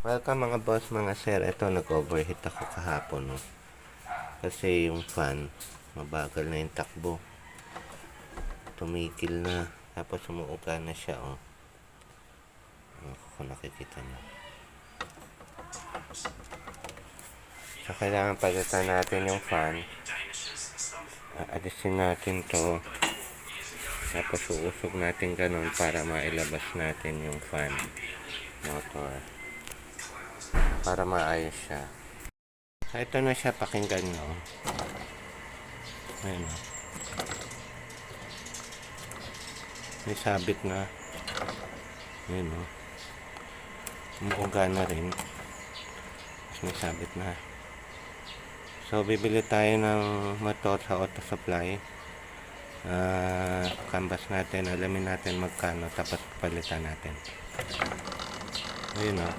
Welcome mga boss, mga sir. Ito, nag-overheat ako kahapon, no? Kasi yung fan, mabagal na yung takbo. Tumikil na. Tapos umuuga na siya, oh. Kung nakikita nyo. So, kailangan palitan natin yung fan. Aalisin natin to. Tapos uusog natin ganun para mailabas natin yung fan motor. Para maayos siya. So, ito na siya, pakinggan nyo. Ayan, oh. May sabit na. Ayan, oh. Umuuga na rin. Tapos may sabit na. So, bibili tayo ng motor sa auto supply. Canvas natin, alamin natin magkano, tapos palitan natin. Ayun, oh.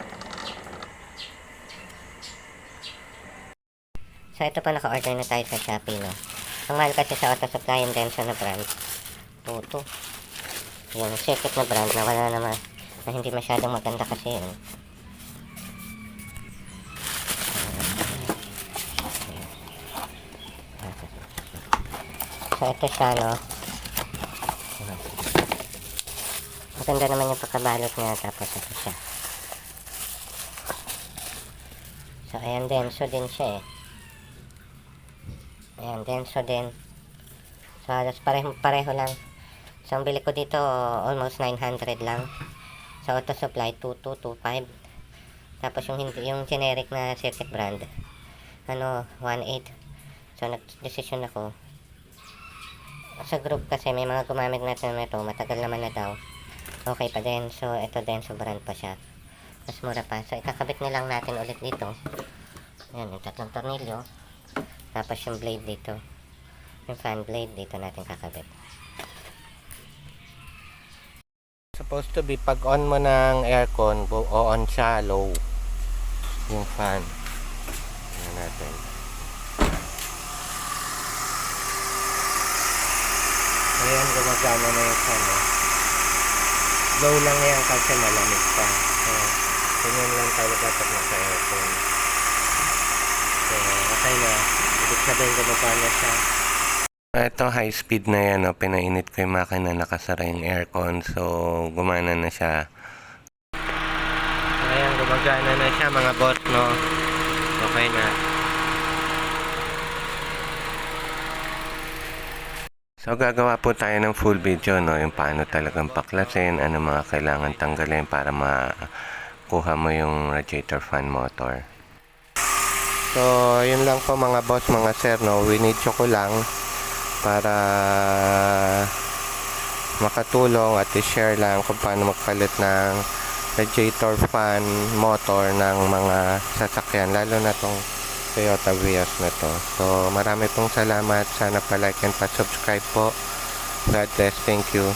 So, ito pa, naka-order na tayo sa Shopee, no? Ang mahal kasi sa auto supply and Denso na brand. Ito. Yung circuit na brand na wala naman, na hindi masyadong maganda kasi yun. So, ito siya, no? Maganda naman yung pagkabalot niya, tapos ito siya. So, ayan, Denso din siya, eh. Ayan, Denso din. So, halos pareho lang. So, ang bili ko dito, almost 900 lang. Sa auto supply, 2225. Tapos, yung generic na circuit brand, 1.8. So, nag-decision ako. Sa group kasi, may mga gumamit natin na ito. Matagal naman na daw. Okay pa din. So, ito din, so brand pa siya. Mas mura pa. So, ikakabit na lang natin ulit dito. Ayan, yung tatlong tornilyo. Tapos yung blade dito. Yung fan blade dito natin kakabit. Supposed to be, pag on mo ng aircon, on siya, low. Yung fan. Ayan natin. Ayan, gumagana na yung fan. Low lang yan kasi malamig pa. So, ganyan lang talaga pag nasa aircon. So, okay na. Ibig sabihin gumagana siya. Ito, high speed na yan, no? Pinainit ko yung makina, nakasara yung aircon. So, gumana na siya. Ayan, gumagana na siya mga boss, no? Okay na. So, gagawa po tayo ng full video, no? Yung paano talagang paklasin, ano mga kailangan tanggalin para makuha mo yung radiator fan motor. So, yun lang po mga boss, mga sir, no? Winidyo ko lang para makatulong at i-share lang kung paano magpalit ng radiator fan motor ng mga sasakyan, lalo na tong Toyota Vios na to. So, marami pong salamat. Sana pa-like and pa-subscribe po. God bless. Thank you.